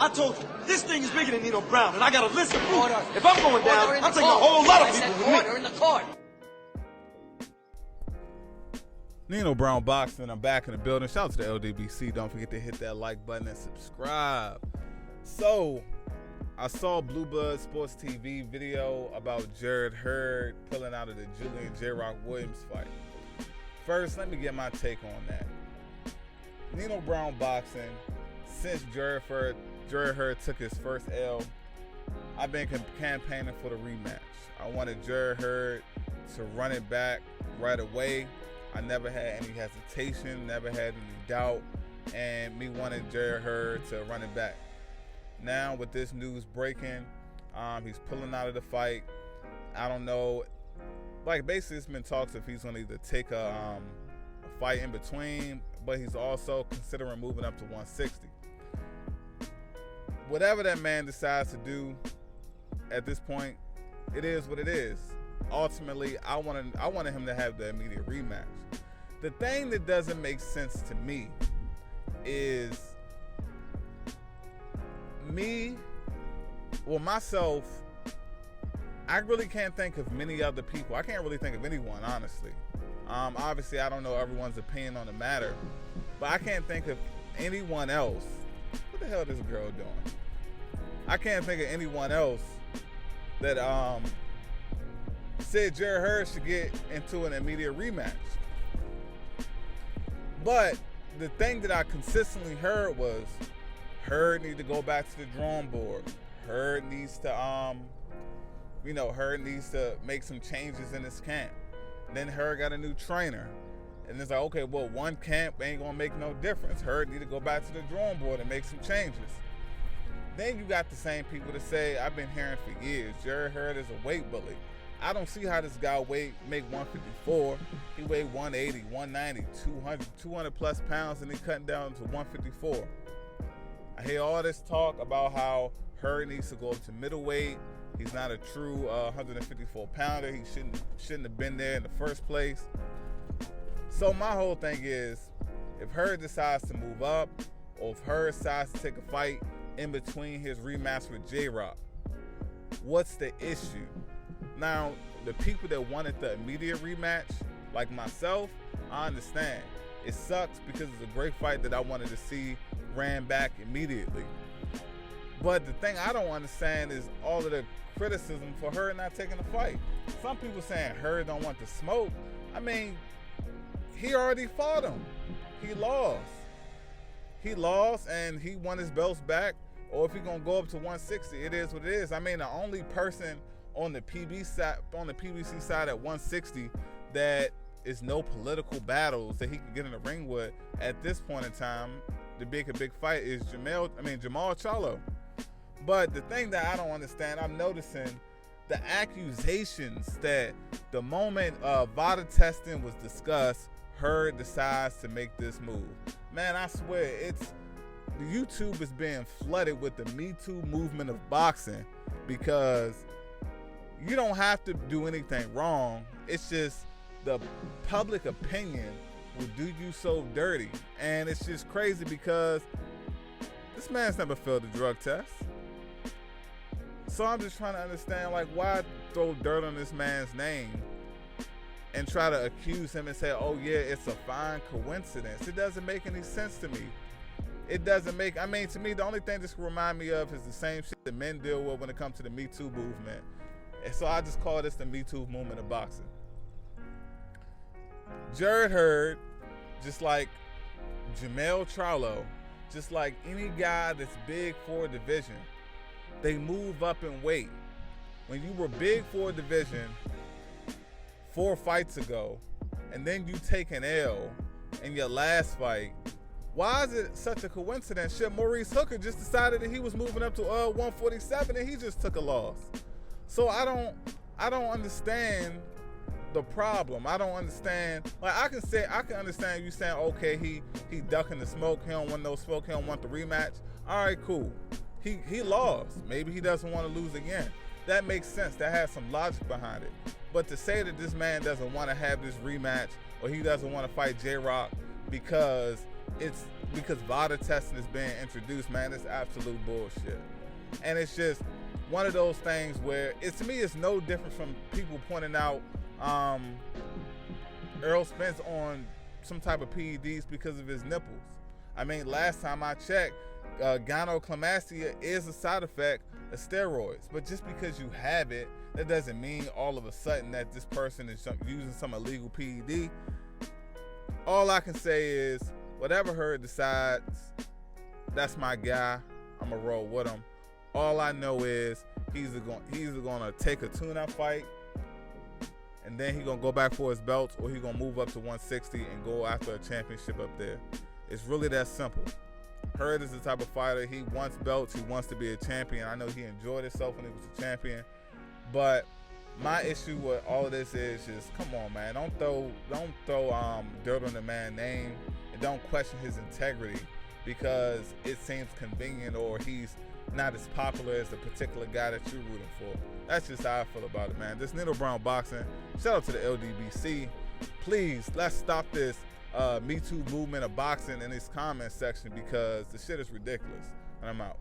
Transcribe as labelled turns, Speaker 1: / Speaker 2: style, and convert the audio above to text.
Speaker 1: I told you, this thing is bigger than Nino Brown, and I got a list of
Speaker 2: Order.
Speaker 1: If I'm going down,
Speaker 2: Order in
Speaker 1: I'm
Speaker 2: the
Speaker 1: taking a
Speaker 2: court.
Speaker 1: whole lot
Speaker 2: I
Speaker 1: of
Speaker 2: said
Speaker 1: people with
Speaker 2: order
Speaker 1: me.
Speaker 2: in the court.
Speaker 3: Nino Brown Boxing, I'm back in the building. Shout out to the LDBC. Don't forget to hit that like button and subscribe. So, I saw Blue Blood Sports TV video about Jarrett Hurd pulling out of the Julian J-Rock Williams fight. First, let me get my take on that. Nino Brown Boxing, since Jarrett Hurd took his first L, I've been campaigning for the rematch. I wanted Jarrett Hurd to run it back right away. I never had any hesitation, never had any doubt, and me wanting Jarrett Hurd to run it back. Now with this news breaking, he's pulling out of the fight. I don't know, like basically it's been talks if he's gonna either take a fight in between, but he's also considering moving up to 160. Whatever that man decides to do at this point, it is what it is. Ultimately, I wanted him to have the immediate rematch. The thing that doesn't make sense to me is myself, I really can't think of many other people. I can't really think of anyone, honestly. Obviously, I don't know everyone's opinion on the matter, but I can't think of anyone else. What the hell is this girl doing? I can't think of anyone else that said Jarrett Hurd should get into an immediate rematch. But the thing that I consistently heard was Hurd need to go back to the drawing board. Hurd needs to Hurd needs to make some changes in his camp. Then Hurd got a new trainer. And it's like, okay, well, one camp ain't gonna make no difference. Hurd need to go back to the drawing board and make some changes. Then you got the same people that say, I've been hearing for years, Jarrett Hurd is a weight bully. I don't see how this guy make 154. He weighed 180, 190, 200 plus pounds, and he cutting down to 154. I hear all this talk about how Hurd needs to go up to middleweight. He's not a true 154 pounder. He shouldn't have been there in the first place. So my whole thing is, if Hurd decides to move up, or if Hurd decides to take a fight in between his rematch with J-Rock, what's the issue? Now, the people that wanted the immediate rematch, like myself, I understand. It sucks because it's a great fight that I wanted to see ran back immediately. But the thing I don't understand is all of the criticism for Hurd not taking the fight. Some people saying Hurd don't want to smoke. I mean, he already fought him. He lost. He lost and he won his belts back. Or if he's gonna go up to 160, it is what it is. I mean, the only person on the PBC side at 160 that is no political battles that he can get in the ring with at this point in time to make a big fight is Jamal Charlo. But the thing that I don't understand, I'm noticing the accusations that the moment VADA testing was discussed, Hurd decides to make this move. Man, I swear, the YouTube is being flooded with the Me Too movement of boxing because you don't have to do anything wrong. It's just the public opinion will do you so dirty. And it's just crazy because this man's never failed a drug test. So I'm just trying to understand, like, why throw dirt on this man's name and try to accuse him and say, oh yeah, it's a fine coincidence. It doesn't make any sense to me. It doesn't make, I mean, to me, the only thing this can remind me of is the same shit that men deal with when it comes to the Me Too movement. And so I just call this the Me Too movement of boxing. Jarrett Hurd, just like Jamal Charlo, just like any guy that's big for a division, they move up in weight. When you were big for a division 4 fights ago, and then you take an L in your last fight, why is it such a coincidence? Shit, Maurice Hooker just decided that he was moving up to 147 and he just took a loss. So I don't understand the problem. I don't understand. Like I can understand you saying, okay, he ducking the smoke, he don't want no smoke, he don't want the rematch. All right, cool. He lost. Maybe he doesn't want to lose again. That makes sense. That has some logic behind it. But to say that this man doesn't want to have this rematch or he doesn't want to fight J-Rock because it's because VADA testing is being introduced, man, it's absolute bullshit. And it's just one of those things where to me it's no different from people pointing out Earl Spence on some type of PEDs because of his nipples. I mean, last time I checked, gynecomastia is a side effect of steroids, but just because you have it, that doesn't mean all of a sudden that this person is using some illegal PED. All I can say is, whatever Hurd decides, that's my guy. I'm gonna roll with him. All I know is he's either gonna take a tune-up fight, and then he's gonna go back for his belts, or he's gonna move up to 160 and go after a championship up there. It's really that simple. Hurd is the type of fighter, he wants belts, he wants to be a champion. I know he enjoyed himself when he was a champion, but my issue with all of this is just, come on, man, don't throw dirt on the man's name, and don't question his integrity because it seems convenient or he's not as popular as the particular guy that you're rooting for. That's just how I feel about it, man. This Nino Brown Boxing. Shout out to the LDBC. Please, let's stop this Me Too movement of boxing in this comment section because the shit is ridiculous. And I'm out.